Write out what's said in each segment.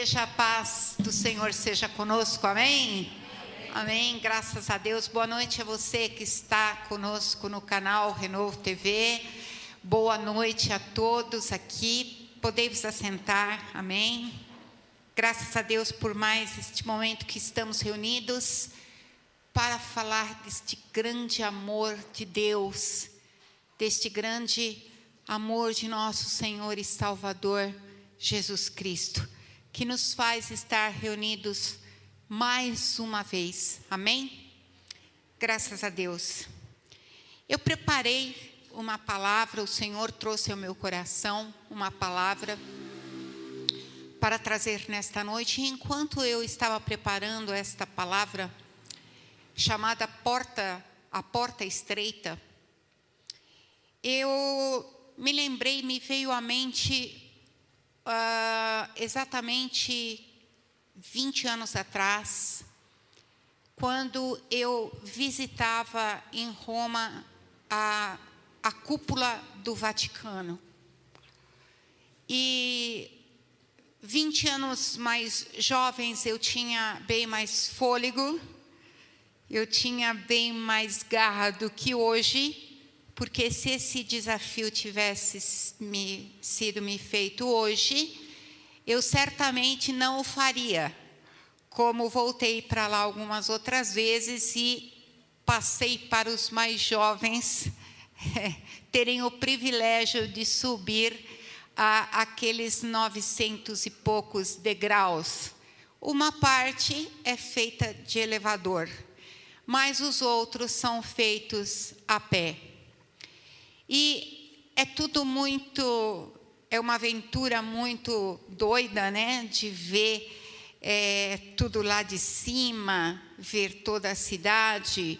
igreja, a paz do Senhor seja conosco, amém? Amém, graças a Deus. Boa noite a você que está conosco no canal Renovo TV. Boa noite a todos aqui. Podemos assentar, amém? Graças a Deus por mais este momento que estamos reunidos para falar deste grande amor de Deus, deste grande amor de nosso Senhor e Salvador Jesus Cristo, que nos faz estar reunidos mais uma vez, amém? Graças a Deus. Eu preparei uma palavra, o Senhor trouxe ao meu coração uma palavra para trazer nesta noite. E enquanto eu estava preparando esta palavra, chamada a porta estreita, eu me lembrei, me veio à mente exatamente 20 anos atrás, quando eu visitava em Roma a cúpula do Vaticano. E 20 anos mais jovens, eu tinha bem mais fôlego, eu tinha bem mais garra do que hoje, porque se esse desafio tivesse sido feito hoje, eu certamente não o faria, como voltei para lá algumas outras vezes e passei para os mais jovens terem o privilégio de subir aqueles 900 e poucos degraus. Uma parte é feita de elevador, mas os outros são feitos a pé. E é tudo muito, é uma aventura muito doida, né? De ver tudo lá de cima, ver toda a cidade.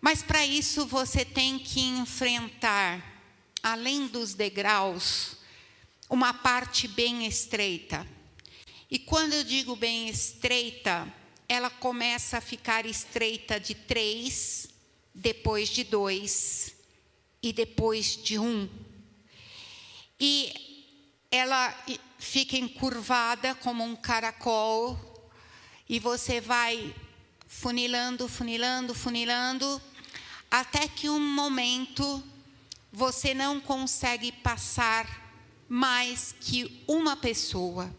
Mas para isso você tem que enfrentar, além dos degraus, uma parte bem estreita. E quando eu digo bem estreita, ela começa a ficar estreita de 3, depois de 2 e depois de 1. E ela fica encurvada como um caracol, e você vai funilando, funilando, funilando, até que um momento você não consegue passar mais que uma pessoa.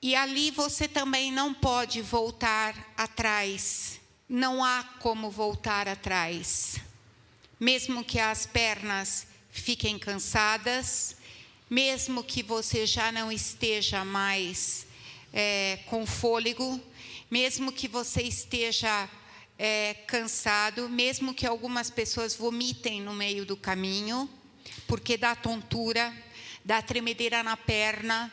E ali você também não pode voltar atrás, não há como voltar atrás. Mesmo que as pernas fiquem cansadas, mesmo que você já não esteja mais com fôlego, mesmo que você esteja cansado, mesmo que algumas pessoas vomitem no meio do caminho, porque dá tontura, dá tremedeira na perna,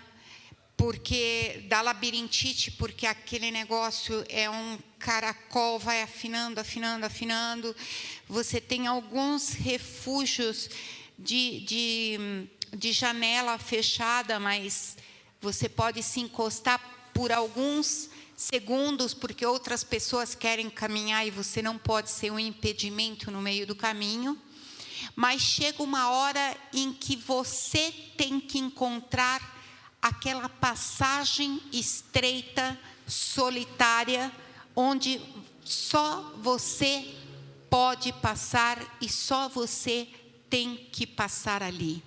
porque dá labirintite, porque aquele negócio é um caracol, vai afinando, afinando, afinando. Você tem alguns refúgios de janela fechada, mas você pode se encostar por alguns segundos, porque outras pessoas querem caminhar e você não pode ser um impedimento no meio do caminho. Mas chega uma hora em que você tem que encontrar aquela passagem estreita, solitária, onde só você pode passar e só você tem que passar ali.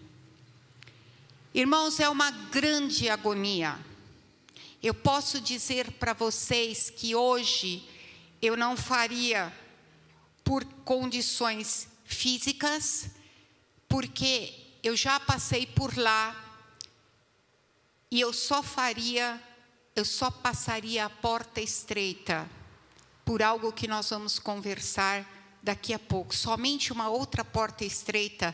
Irmãos, é uma grande agonia. Eu posso dizer para vocês que hoje eu não faria por condições físicas, porque eu já passei por lá, e eu só passaria a porta estreita por algo que nós vamos conversar daqui a pouco. Somente uma outra porta estreita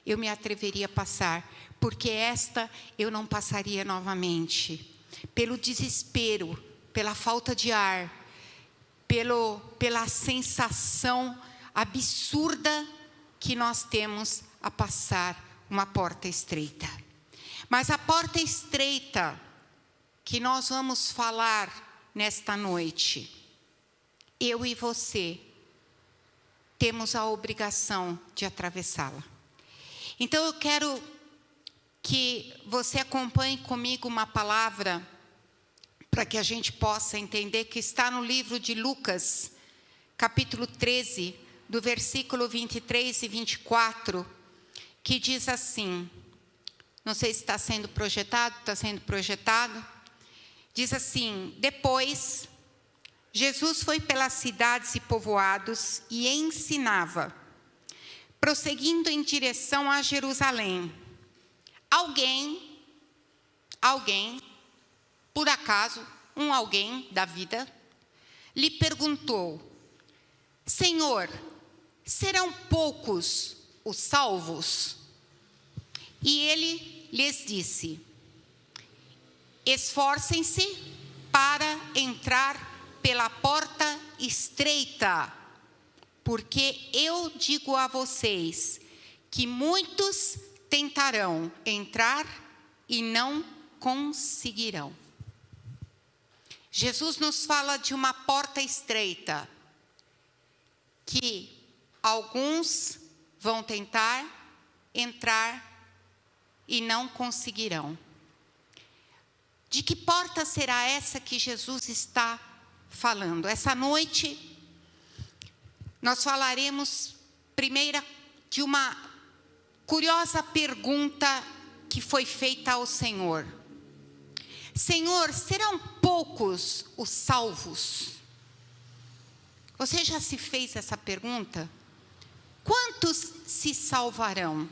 eu me atreveria a passar, porque esta eu não passaria novamente. Pelo desespero, pela falta de ar, pela sensação absurda que nós temos a passar uma porta estreita. Mas a porta estreita que nós vamos falar nesta noite, eu e você temos a obrigação de atravessá-la. Então eu quero que você acompanhe comigo uma palavra para que a gente possa entender, que está no livro de Lucas, capítulo 13, do versículo 23 e 24, que diz assim, não sei se está sendo projetado, diz assim: depois, Jesus foi pelas cidades e povoados e ensinava, prosseguindo em direção a Jerusalém. Alguém, por acaso, alguém da vida, lhe perguntou: Senhor, serão poucos os salvos? E ele lhes disse: esforcem-se para entrar pela porta estreita, porque eu digo a vocês que muitos tentarão entrar e não conseguirão. Jesus nos fala de uma porta estreita, que alguns vão tentar entrar e não conseguirão. De que porta será essa que Jesus está falando? Essa noite, nós falaremos primeiro de uma curiosa pergunta que foi feita ao Senhor. Senhor, serão poucos os salvos? Você já se fez essa pergunta? Quantos se salvarão?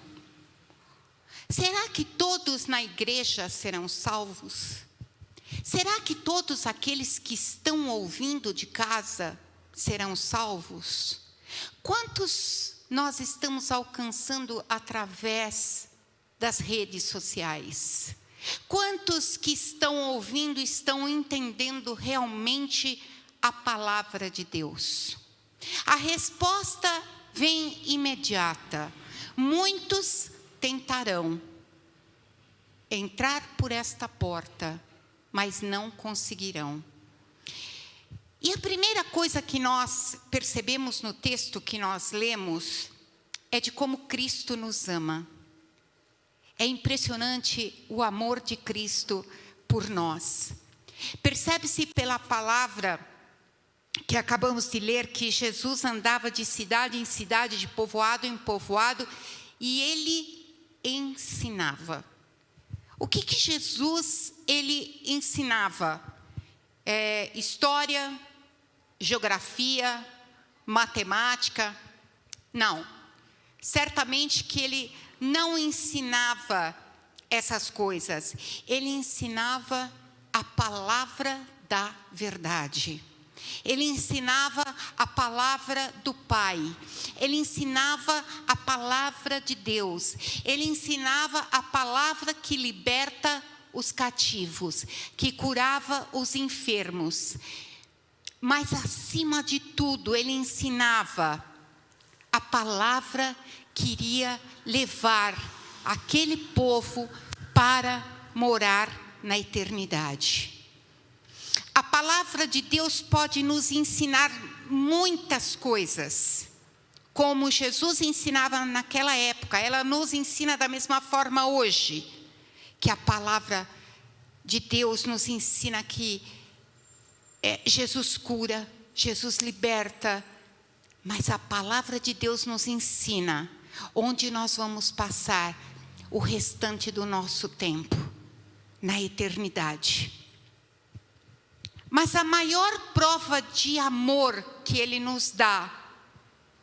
Será que todos na igreja serão salvos? Será que todos aqueles que estão ouvindo de casa serão salvos? Quantos nós estamos alcançando através das redes sociais? Quantos que estão ouvindo estão entendendo realmente a palavra de Deus? A resposta vem imediata. Muitos tentarão entrar por esta porta, mas não conseguirão. E a primeira coisa que nós percebemos no texto que nós lemos é de como Cristo nos ama. É impressionante o amor de Cristo por nós. Percebe-se pela palavra que acabamos de ler que Jesus andava de cidade em cidade, de povoado em povoado, e ele ensinava. O que Jesus ele ensinava? História, geografia, matemática? Não. Certamente que ele não ensinava essas coisas. Ele ensinava a palavra da verdade. Ele ensinava a palavra do Pai. Ele ensinava a palavra de Deus. Ele ensinava a palavra que liberta os cativos, que curava os enfermos. Mas, acima de tudo, ele ensinava a palavra que iria levar aquele povo para morar na eternidade. A palavra de Deus pode nos ensinar muitas coisas. Como Jesus ensinava naquela época, ela nos ensina da mesma forma hoje. Que a palavra de Deus nos ensina que Jesus cura, Jesus liberta. Mas a palavra de Deus nos ensina onde nós vamos passar o restante do nosso tempo, na eternidade. Mas a maior prova de amor que Ele nos dá,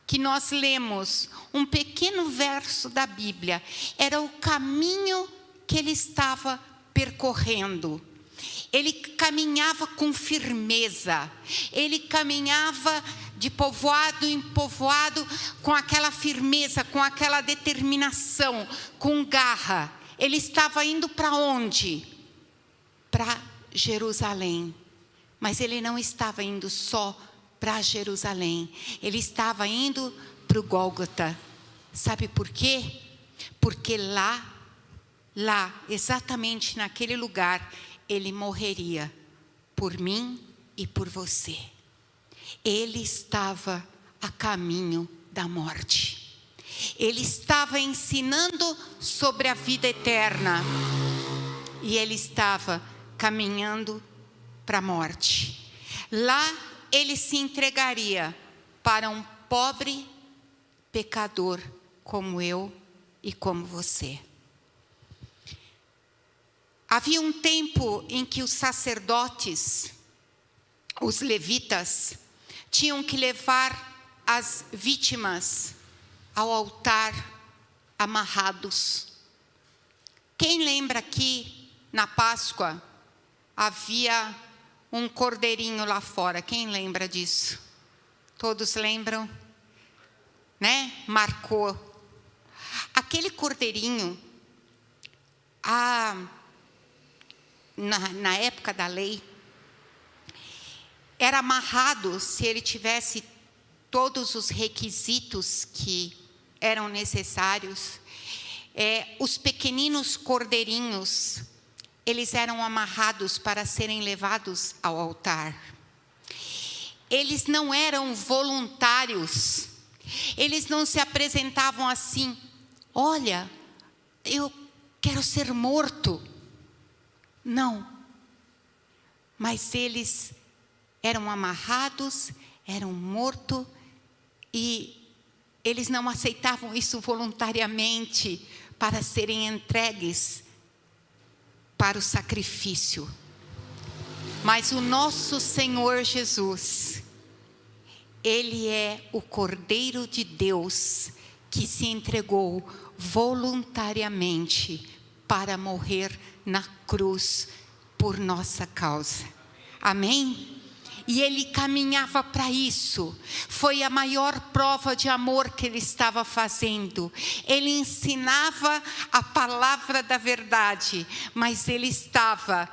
que nós lemos um pequeno verso da Bíblia, era o caminho que Ele estava percorrendo. Ele caminhava com firmeza, Ele caminhava de povoado em povoado com aquela firmeza, com aquela determinação, com garra. Ele estava indo para onde? Para Jerusalém. Mas ele não estava indo só para Jerusalém. Ele estava indo para o Gólgota. Sabe por quê? Porque lá, exatamente naquele lugar, ele morreria por mim e por você. Ele estava a caminho da morte. Ele estava ensinando sobre a vida eterna. E ele estava caminhando para a morte. Lá ele se entregaria para um pobre pecador como eu e como você. Havia um tempo em que os sacerdotes, os levitas, tinham que levar as vítimas ao altar amarrados. Quem lembra aqui, na Páscoa, havia um cordeirinho lá fora? Quem lembra disso? Todos lembram? Né? Marcou. Aquele cordeirinho, na época da lei, era amarrado se ele tivesse todos os requisitos que eram necessários. Os pequeninos cordeirinhos, eles eram amarrados para serem levados ao altar. Eles não eram voluntários. Eles não se apresentavam assim: olha, eu quero ser morto. Não. Mas eles eram amarrados, eram mortos, e eles não aceitavam isso voluntariamente para serem entregues para o sacrifício. Mas o nosso Senhor Jesus, Ele é o Cordeiro de Deus que se entregou voluntariamente para morrer na cruz por nossa causa. Amém? E Ele caminhava para isso. Foi a maior prova de amor que Ele estava fazendo. Ele ensinava a palavra da verdade, mas Ele estava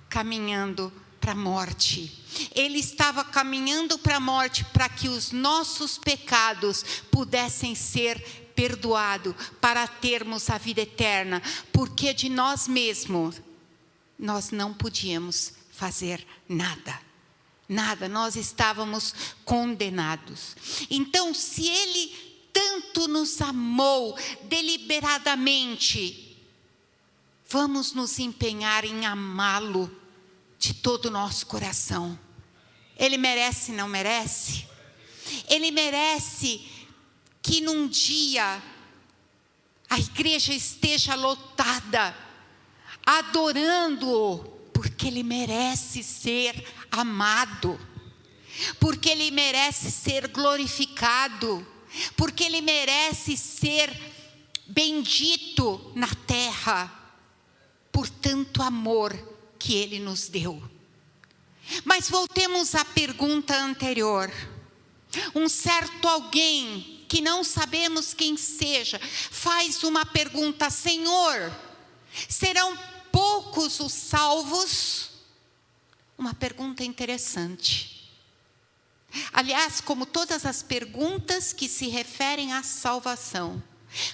caminhando para a morte. Ele estava caminhando para a morte para que os nossos pecados pudessem ser perdoados, para termos a vida eterna, porque de nós mesmos nós não podíamos fazer nada. Nada, nós estávamos condenados. Então, se Ele tanto nos amou deliberadamente, vamos nos empenhar em amá-lo de todo o nosso coração. Ele merece, não merece? Ele merece que num dia a igreja esteja lotada, adorando-o, porque Ele merece ser amado, porque Ele merece ser glorificado, porque Ele merece ser bendito na terra, por tanto amor que Ele nos deu. Mas voltemos à pergunta anterior. Um certo alguém, que não sabemos quem seja, faz uma pergunta: Senhor, serão poucos os salvos? Uma pergunta interessante. Aliás, como todas as perguntas que se referem à salvação,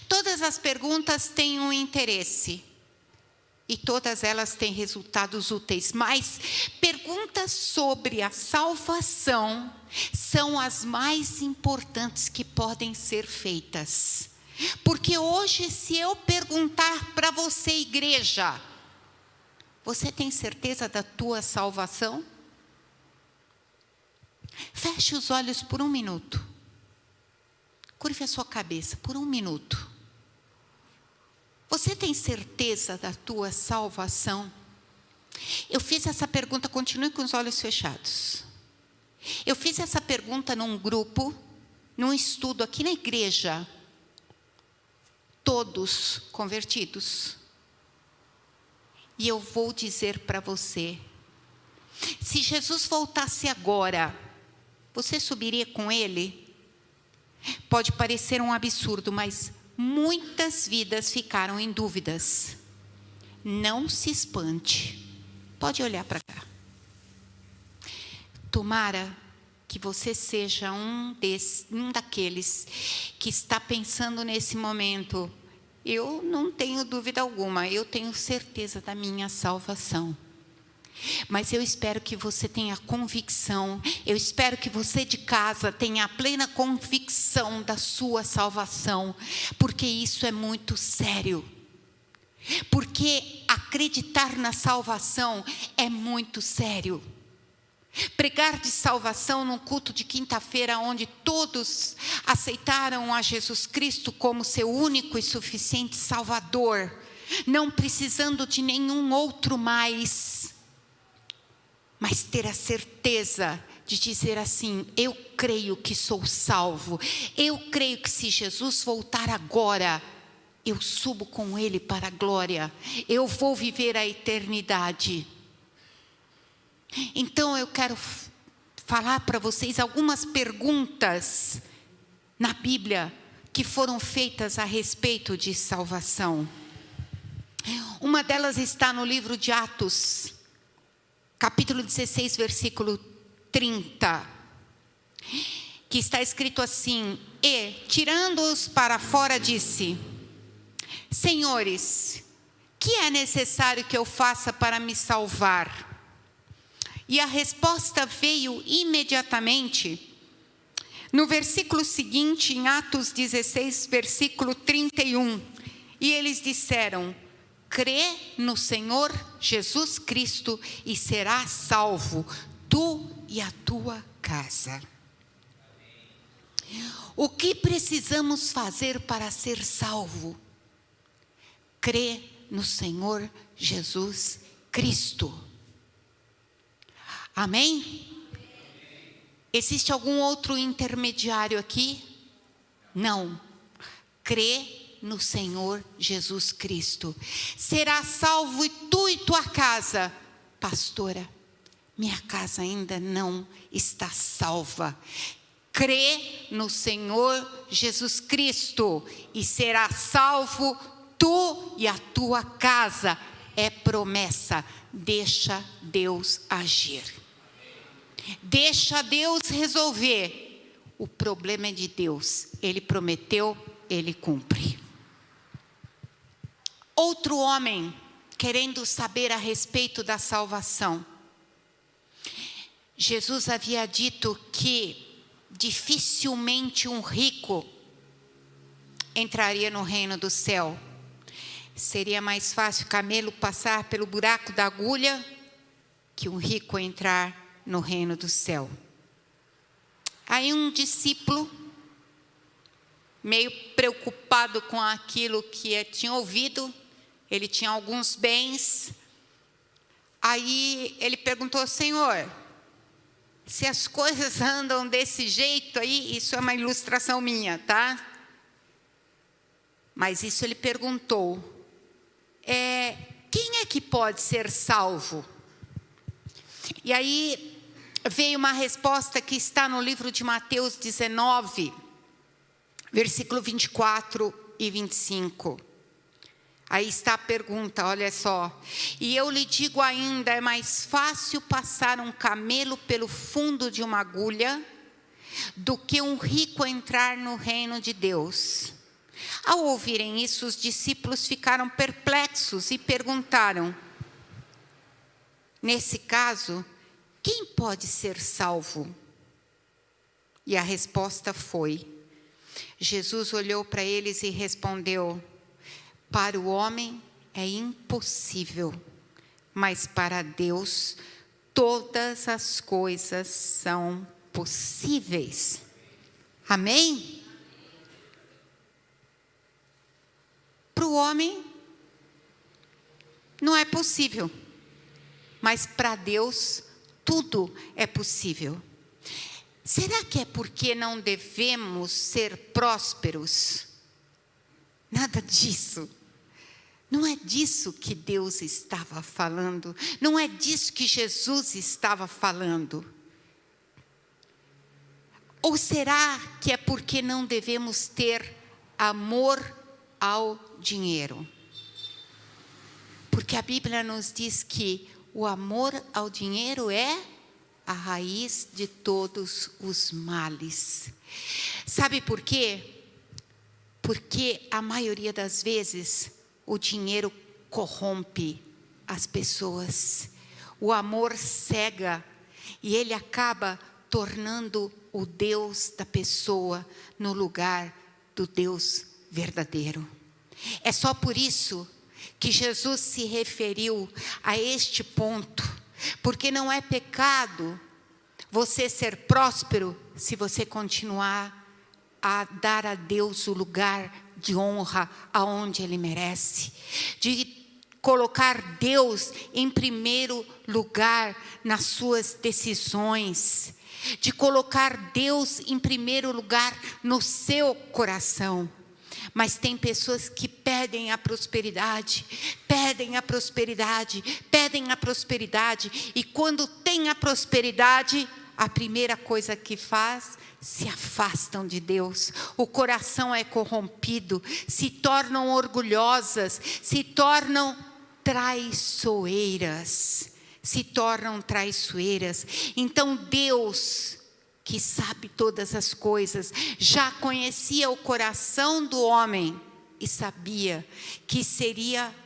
todas as perguntas têm um interesse. E todas elas têm resultados úteis. Mas perguntas sobre a salvação são as mais importantes que podem ser feitas. Porque hoje, se eu perguntar para você, igreja, você tem certeza da tua salvação? Feche os olhos por um minuto. Curve a sua cabeça por um minuto. Você tem certeza da tua salvação? Eu fiz essa pergunta, continue com os olhos fechados. Eu fiz essa pergunta num grupo, num estudo aqui na igreja. Todos convertidos. E eu vou dizer para você, se Jesus voltasse agora, você subiria com Ele? Pode parecer um absurdo, mas muitas vidas ficaram em dúvidas. Não se espante. Pode olhar para cá. Tomara que você seja um daqueles que está pensando nesse momento: eu não tenho dúvida alguma, eu tenho certeza da minha salvação. Mas eu espero que você tenha convicção, eu espero que você de casa tenha a plena convicção da sua salvação, porque isso é muito sério. Porque acreditar na salvação é muito sério. Pregar de salvação num culto de quinta-feira, onde todos aceitaram a Jesus Cristo como seu único e suficiente Salvador, não precisando de nenhum outro mais, mas ter a certeza de dizer assim: eu creio que sou salvo, eu creio que se Jesus voltar agora, eu subo com Ele para a glória, eu vou viver a eternidade. Então eu quero falar para vocês algumas perguntas na Bíblia que foram feitas a respeito de salvação. Uma delas está no livro de Atos, capítulo 16, versículo 30, que está escrito assim: e, tirando-os para fora, disse: Senhores, que é necessário que eu faça para me salvar? E a resposta veio imediatamente. No versículo seguinte, em Atos 16, versículo 31, e eles disseram: crê no Senhor Jesus Cristo e serás salvo, tu e a tua casa. O que precisamos fazer para ser salvo? Crê no Senhor Jesus Cristo. Amém? Existe algum outro intermediário aqui? Não. Crê no Senhor Jesus Cristo. Será salvo e tu e tua casa. Pastora, minha casa ainda não está salva. Crê no Senhor Jesus Cristo e será salvo tu e a tua casa. É promessa. Deixa Deus agir. Deixa Deus resolver. O problema é de Deus. Ele prometeu, Ele cumpre. Outro homem, querendo saber a respeito da salvação. Jesus havia dito que dificilmente um rico entraria no reino do céu. Seria mais fácil camelo passar pelo buraco da agulha que um rico entrar no reino do céu. Aí um discípulo, meio preocupado com aquilo que tinha ouvido, ele tinha alguns bens. Aí ele perguntou: Senhor, se as coisas andam desse jeito aí, isso é uma ilustração minha, tá? Mas isso ele perguntou: quem é que pode ser salvo? E aí veio uma resposta que está no livro de Mateus 19, versículo 24 e 25. Aí está a pergunta, olha só. E eu lhe digo ainda, é mais fácil passar um camelo pelo fundo de uma agulha do que um rico entrar no reino de Deus. Ao ouvirem isso, os discípulos ficaram perplexos e perguntaram: nesse caso, quem pode ser salvo? E a resposta foi: Jesus olhou para eles e respondeu: para o homem é impossível, mas para Deus todas as coisas são possíveis. Amém? Para o homem não é possível, mas para Deus tudo é possível. Será que é porque não devemos ser prósperos? Nada disso. Não é disso que Deus estava falando. Não é disso que Jesus estava falando. Ou será que é porque não devemos ter amor ao dinheiro? Porque a Bíblia nos diz que o amor ao dinheiro é a raiz de todos os males. Sabe por quê? Porque a maioria das vezes o dinheiro corrompe as pessoas. o amor cega e ele acaba tornando o Deus da pessoa no lugar do Deus verdadeiro. É só por isso que Jesus se referiu a este ponto, porque não é pecado você ser próspero se você continuar a dar a Deus o lugar de honra aonde Ele merece, de colocar Deus em primeiro lugar nas suas decisões, de colocar Deus em primeiro lugar no seu coração. Mas tem pessoas que pedem a prosperidade, pedem a prosperidade, pedem a prosperidade, e quando tem a prosperidade, a primeira coisa que faz, se afastam de Deus. O coração é corrompido, se tornam orgulhosas, se tornam traiçoeiras. Então Deus, que sabe todas as coisas, já conhecia o coração do homem e sabia que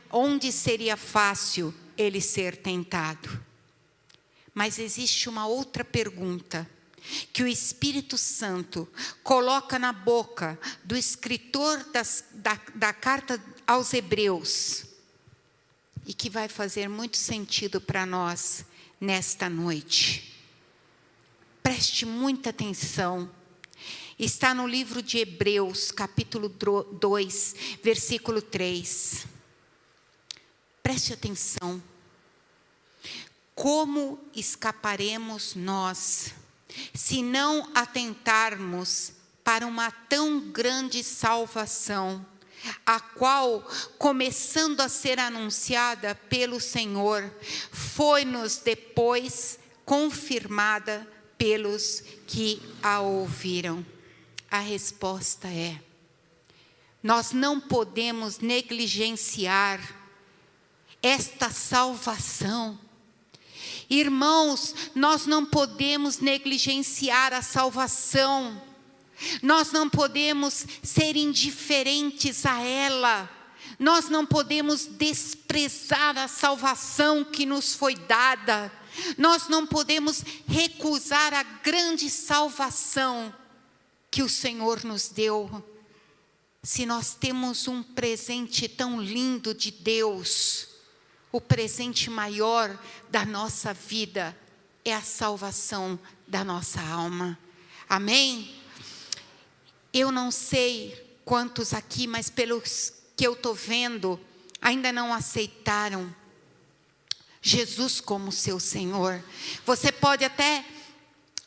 onde seria fácil ele ser tentado. Mas existe uma outra pergunta que o Espírito Santo coloca na boca do escritor da carta aos Hebreus e que vai fazer muito sentido para nós nesta noite. Preste muita atenção. Está no livro de Hebreus, capítulo 2, versículo 3. Preste atenção. Como escaparemos nós, se não atentarmos para uma tão grande salvação, a qual, começando a ser anunciada pelo Senhor, foi-nos depois confirmada pelos que a ouviram? A resposta é: nós não podemos negligenciar esta salvação. Irmãos, nós não podemos negligenciar a salvação. Nós não podemos ser indiferentes a ela. Nós não podemos desprezar a salvação que nos foi dada. Nós não podemos recusar a grande salvação que o Senhor nos deu. Se nós temos um presente tão lindo de Deus, o presente maior da nossa vida é a salvação da nossa alma. Amém? Eu não sei quantos aqui, mas pelos que eu estou vendo, ainda não aceitaram Jesus como seu Senhor. Você pode até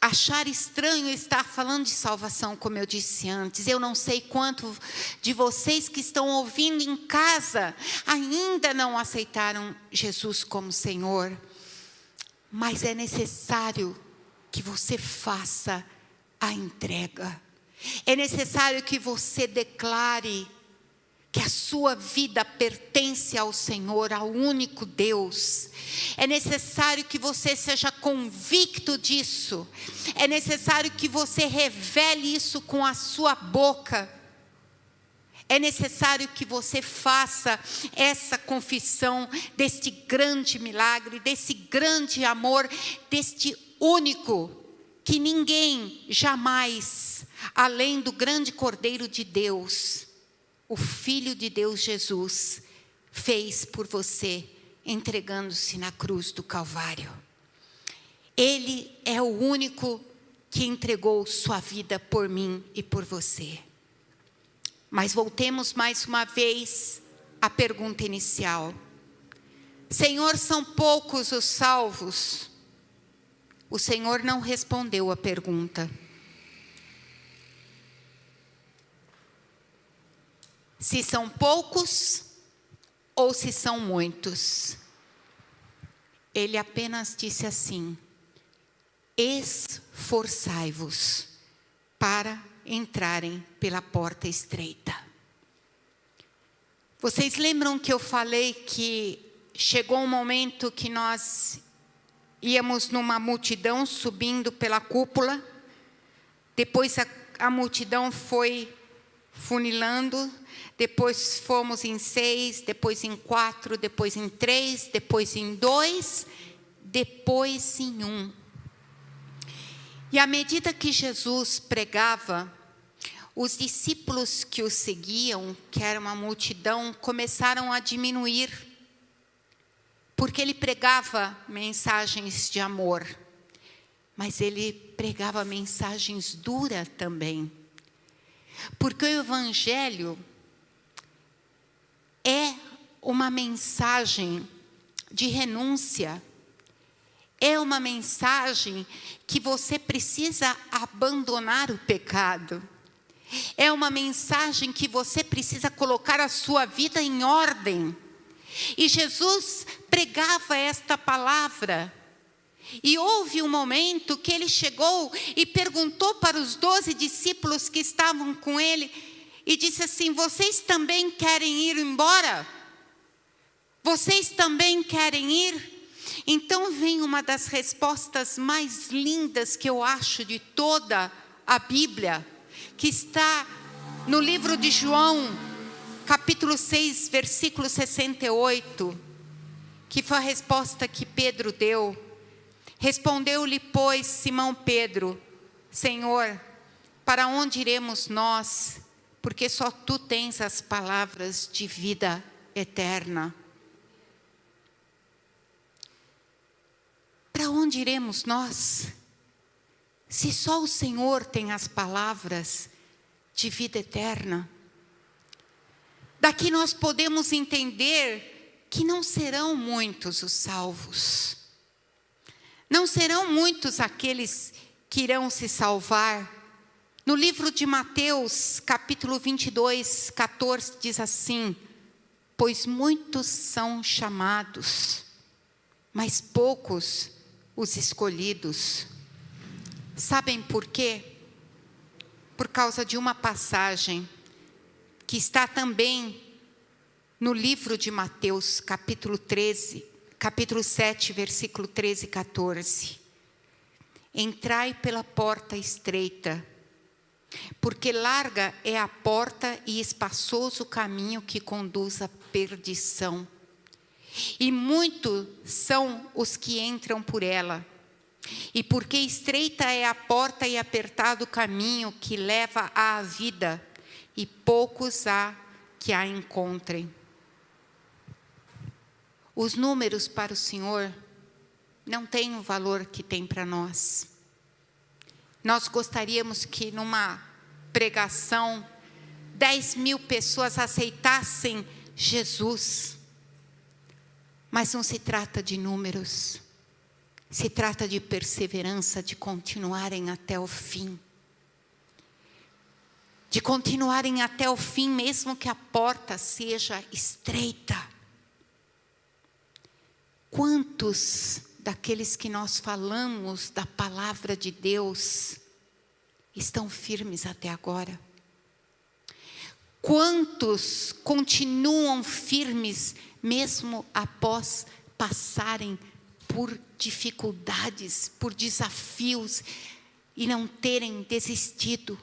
achar estranho estar falando de salvação, como eu disse antes. Eu não sei quanto de vocês que estão ouvindo em casa ainda não aceitaram Jesus como Senhor. Mas é necessário que você faça a entrega. É necessário que você declare que a sua vida pertence ao Senhor, ao único Deus. É necessário que você seja convicto disso. É necessário que você revele isso com a sua boca. É necessário que você faça essa confissão deste grande milagre, desse grande amor, deste único que ninguém jamais, além do grande Cordeiro de Deus, o Filho de Deus Jesus, fez por você, entregando-se na cruz do Calvário. Ele é o único que entregou sua vida por mim e por você. Mas voltemos mais uma vez à pergunta inicial. Senhor, são poucos os salvos? O Senhor não respondeu a pergunta. Se são poucos ou se são muitos. Ele apenas disse assim: esforçai-vos para entrarem pela porta estreita. Vocês lembram que eu falei que chegou um momento que nós íamos numa multidão subindo pela cúpula, depois a multidão foi funilando, depois fomos em 6, depois em 4, depois em 3, depois em 2, depois em um. E à medida que Jesus pregava, os discípulos que o seguiam, que era uma multidão, começaram a diminuir, porque ele pregava mensagens de amor, mas ele pregava mensagens duras também, porque o Evangelho é uma mensagem de renúncia, é uma mensagem que você precisa abandonar o pecado. É uma mensagem que você precisa colocar a sua vida em ordem. E Jesus pregava esta palavra. E houve um momento que ele chegou e perguntou para os 12 discípulos que estavam com ele, e disse assim: vocês também querem ir embora? Vocês também querem ir? Então vem uma das respostas mais lindas que eu acho de toda a Bíblia, que está no livro de João, capítulo 6, versículo 68, que foi a resposta que Pedro deu. Respondeu-lhe, pois, Simão Pedro: Senhor, para onde iremos nós? Porque só tu tens as palavras de vida eterna. Para onde iremos nós? Se só o Senhor tem as palavras de vida eterna. Daqui nós podemos entender que não serão muitos os salvos. Não serão muitos aqueles que irão se salvar. No livro de Mateus, capítulo 22, 14, diz assim: pois muitos são chamados, mas poucos os escolhidos. Sabem por quê? Por causa de uma passagem que está também no livro de Mateus, capítulo 7, versículo 13 e 14. Entrai pela porta estreita, porque larga é a porta e espaçoso o caminho que conduz à perdição. E muitos são os que entram por ela. E porque estreita é a porta e apertado o caminho que leva à vida, e poucos há que a encontrem. Os números para o Senhor não têm o valor que tem para nós. Nós gostaríamos que numa pregação 10.000 pessoas aceitassem Jesus. Mas não se trata de números. Se trata de perseverança, de continuarem até o fim. De continuarem até o fim, mesmo que a porta seja estreita. Quantos daqueles que nós falamos da palavra de Deus estão firmes até agora? Quantos continuam firmes mesmo após passarem por dificuldades, por desafios e não terem desistido?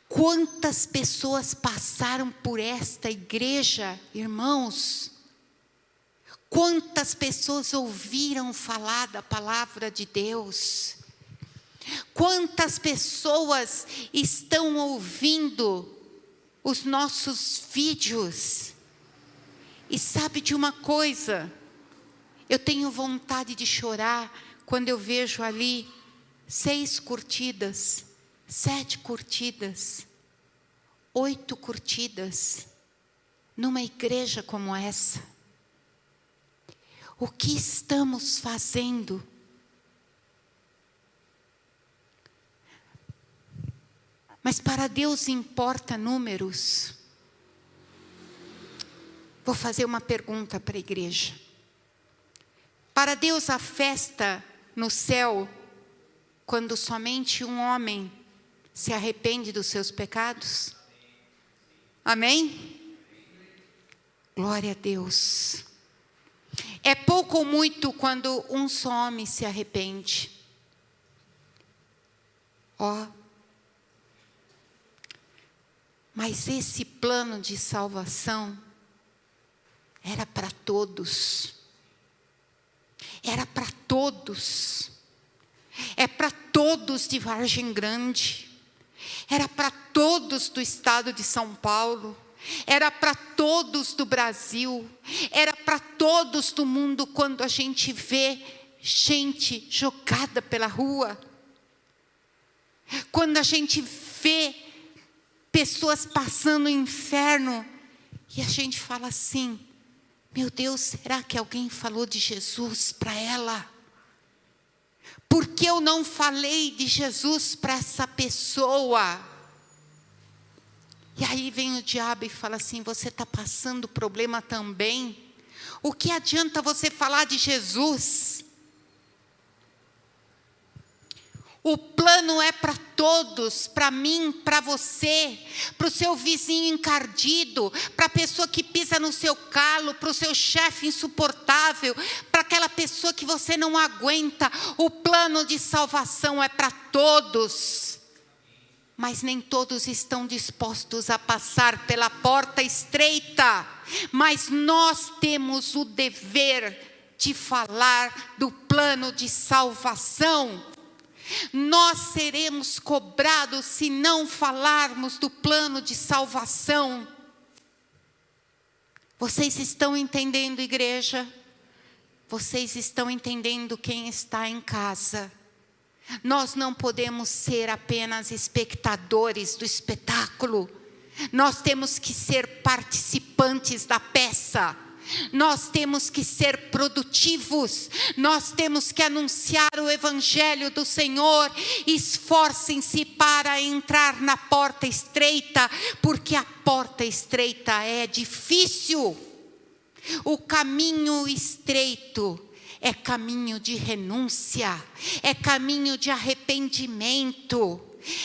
Quantas pessoas passaram por esta igreja, irmãos? Quantas pessoas ouviram falar da palavra de Deus? Quantas pessoas estão ouvindo os nossos vídeos? E sabe de uma coisa? Eu tenho vontade de chorar quando eu vejo ali 6 curtidas, 7 curtidas, 8 curtidas, numa igreja como essa. O que estamos fazendo? Mas para Deus importa números. Vou fazer uma pergunta para a igreja. Para Deus a festa no céu, quando somente um homem se arrepende dos seus pecados? Amém? Glória a Deus. É pouco ou muito quando um só homem se arrepende. Mas esse plano de salvação era para todos. era para todos. É para todos de Vargem Grande. Era para todos do estado de São Paulo. Era para todos do Brasil. Era para todos do mundo quando a gente vê gente jogada pela rua. Quando a gente vê pessoas passando o inferno. E a gente fala assim, meu Deus, será que alguém falou de Jesus para ela? Por que eu não falei de Jesus para essa pessoa? E aí vem o diabo e fala assim, você está passando problema também? O que adianta você falar de Jesus? O plano é para todos, para mim, para você, para o seu vizinho encardido, para a pessoa que pisa no seu calo, para o seu chefe insuportável, para aquela pessoa que você não aguenta. O plano de salvação é para todos. Mas nem todos estão dispostos a passar pela porta estreita. Mas nós temos o dever de falar do plano de salvação. Nós seremos cobrados se não falarmos do plano de salvação. Vocês estão entendendo, igreja? Vocês estão entendendo quem está em casa? Nós não podemos ser apenas espectadores do espetáculo. Nós temos que ser participantes da peça. Nós temos que ser produtivos. Nós temos que anunciar o evangelho do Senhor. Esforcem-se para entrar na porta estreita, porque a porta estreita é difícil. O caminho estreito é caminho de renúncia, é caminho de arrependimento.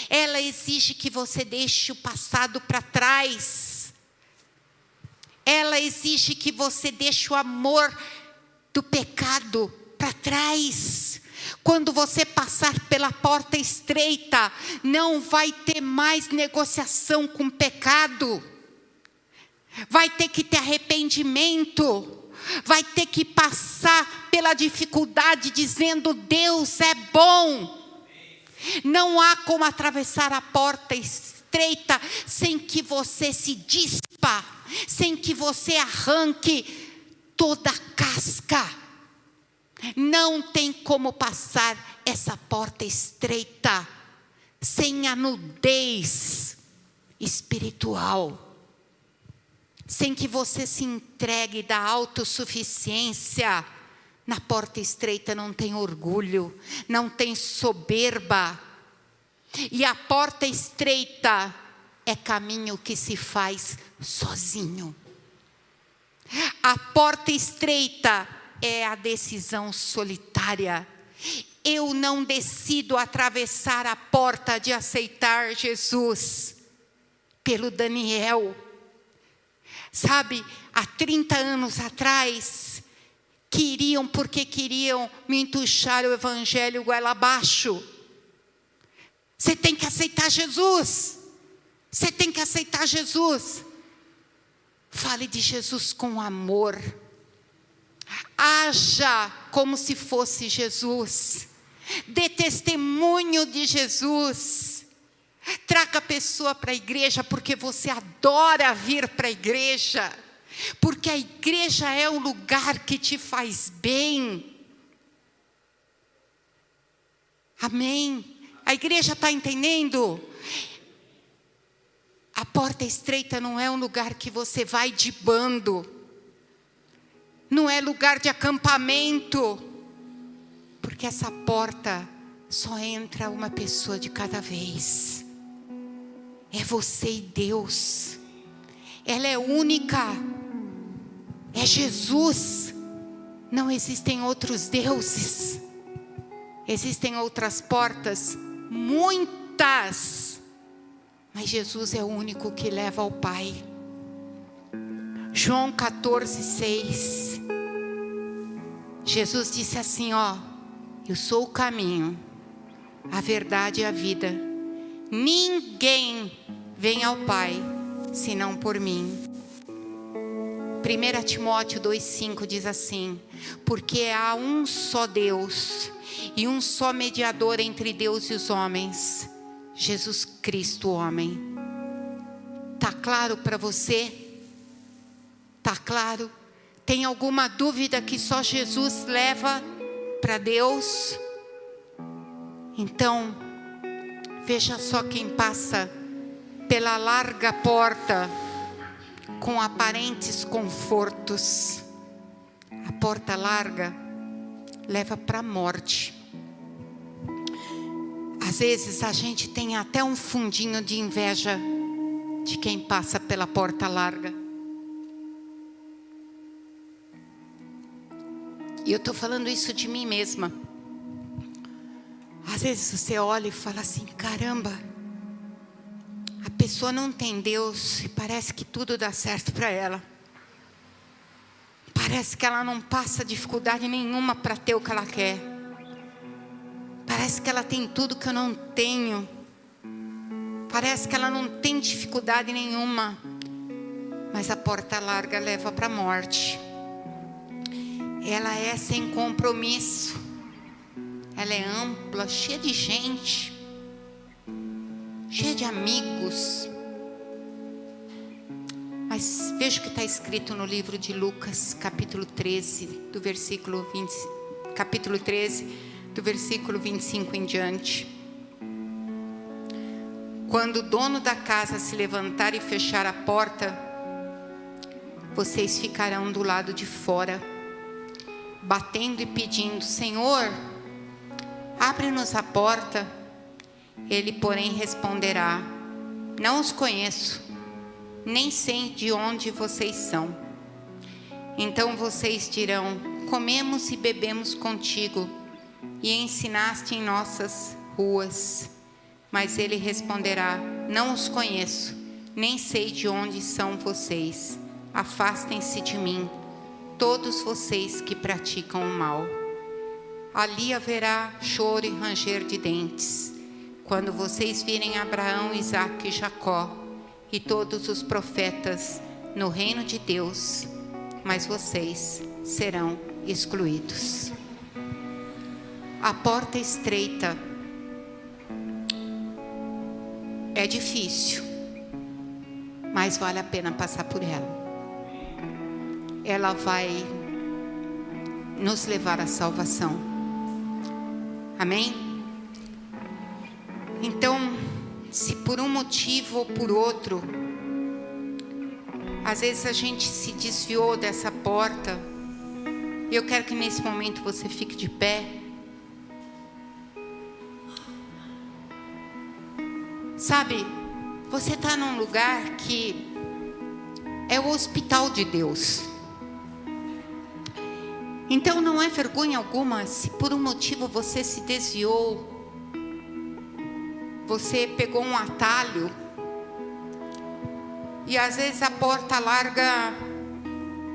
Ela exige que você deixe o passado para trás. Ela exige que você deixe o amor do pecado para trás. Quando você passar pela porta estreita, não vai ter mais negociação com o pecado. Vai ter que ter arrependimento. Vai ter que passar pela dificuldade dizendo, Deus é bom. Não há como atravessar a porta estreita sem que você se dispa, sem que você arranque toda a casca. Não tem como passar essa porta estreita sem a nudez espiritual. Sem que você se entregue da autossuficiência. Na porta estreita não tem orgulho, não tem soberba. E a porta estreita é caminho que se faz sozinho. A porta estreita é a decisão solitária. Eu não decido atravessar a porta de aceitar Jesus pelo Daniel. Sabe, há 30 anos atrás, porque queriam me entuchar o evangelho goela abaixo. Você tem que aceitar Jesus. Você tem que aceitar Jesus. Fale de Jesus com amor. Haja como se fosse Jesus. Dê testemunho de Jesus. Traga a pessoa para a igreja porque você adora vir para a igreja. Porque a igreja é um lugar que te faz bem. Amém? A igreja está entendendo? A porta estreita não é um lugar que você vai de bando. Não é lugar de acampamento. Porque essa porta só entra uma pessoa de cada vez. É você e Deus. Ela é única. É Jesus. Não existem outros deuses. Existem outras portas, muitas. Mas Jesus é o único que leva ao Pai. João 14:6. Jesus disse assim, eu sou o caminho, a verdade e a vida. Ninguém vem ao Pai, senão por mim. 1 Timóteo 2,5 diz assim: porque há um só Deus e um só mediador entre Deus e os homens, Jesus Cristo, o homem. Tá claro para você? Tá claro? Tem alguma dúvida que só Jesus leva para Deus? Então, veja só quem passa pela larga porta com aparentes confortos. A porta larga leva para a morte. Às vezes a gente tem até um fundinho de inveja de quem passa pela porta larga. E eu estou falando isso de mim mesma. Às vezes você olha e fala assim: caramba, a pessoa não tem Deus e parece que tudo dá certo para ela. Parece que ela não passa dificuldade nenhuma para ter o que ela quer. Parece que ela tem tudo que eu não tenho. Parece que ela não tem dificuldade nenhuma. Mas a porta larga leva para a morte. Ela é sem compromisso. Ela é ampla, cheia de gente, cheia de amigos. Mas veja o que está escrito no livro de Lucas, capítulo 13, do versículo 25 em diante. Quando o dono da casa se levantar e fechar a porta, vocês ficarão do lado de fora, batendo e pedindo: Senhor, abre-nos a porta. Ele, porém, responderá: não os conheço, nem sei de onde vocês são. Então vocês dirão: comemos e bebemos contigo, e ensinaste em nossas ruas. Mas ele responderá: não os conheço, nem sei de onde são vocês. Afastem-se de mim, todos vocês que praticam o mal. Ali haverá choro e ranger de dentes, quando vocês virem Abraão, Isaque e Jacó e todos os profetas no reino de Deus, mas vocês serão excluídos. A porta estreita é difícil, mas vale a pena passar por ela. Ela vai nos levar à salvação. Amém? Então, se por um motivo ou por outro, às vezes a gente se desviou dessa porta, eu quero que nesse momento você fique de pé. Sabe, você está num lugar que é o hospital de Deus. Então não é vergonha alguma se por um motivo você se desviou, você pegou um atalho, e às vezes a porta larga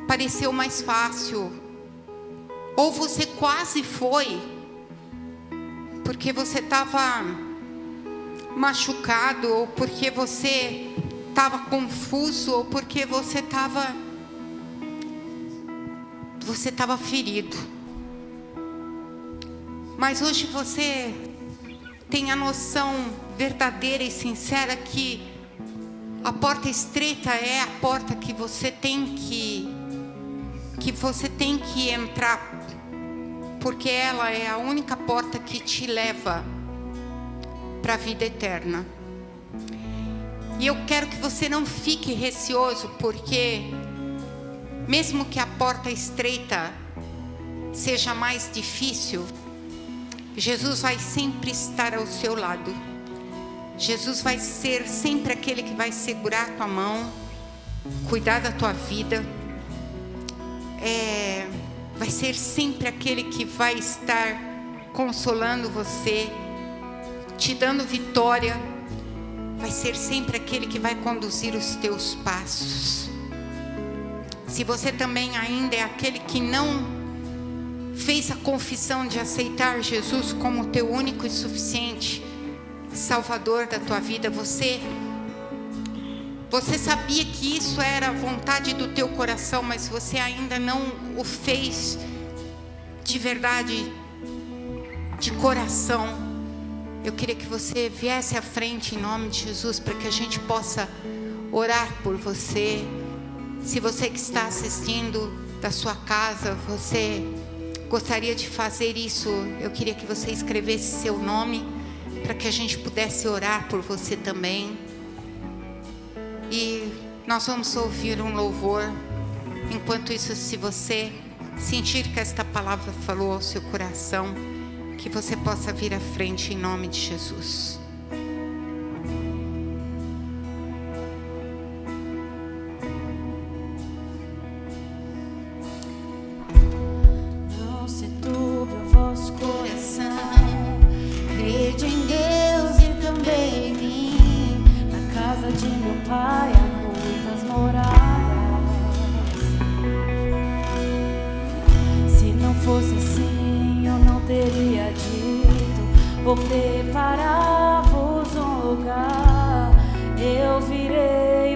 pareceu mais fácil, ou você quase foi, porque você estava machucado, ou porque você estava confuso, ou porque você estava ferido. Mas hoje você tem a noção verdadeira e sincera que a porta estreita é a porta que você tem que entrar, porque ela é a única porta que te leva para a vida eterna. E eu quero que você não fique receoso, porque mesmo que a porta estreita seja mais difícil, Jesus vai sempre estar ao seu lado. Jesus vai ser sempre aquele que vai segurar a tua mão, cuidar da tua vida. Vai ser sempre aquele que vai estar consolando você, te dando vitória. Vai ser sempre aquele que vai conduzir os teus passos. Se você também ainda é aquele que não fez a confissão de aceitar Jesus como teu único e suficiente Salvador da tua vida, você Você sabia que isso era a vontade do teu coração, mas você ainda não o fez de verdade, de coração. Eu queria que você viesse à frente em nome de Jesus, para que a gente possa orar por você. Se você que está assistindo da sua casa, você gostaria de fazer isso, eu queria que você escrevesse seu nome, para que a gente pudesse orar por você também. E nós vamos ouvir um louvor. Enquanto isso, se você sentir que esta palavra falou ao seu coração, que você possa vir à frente em nome de Jesus. Não se turbe o vosso coração, crede em Deus e também em mim. Na casa de meu pai há muitas moradas. Se não fosse assim, eu não teria dito: vou preparar-vos um lugar. Eu virei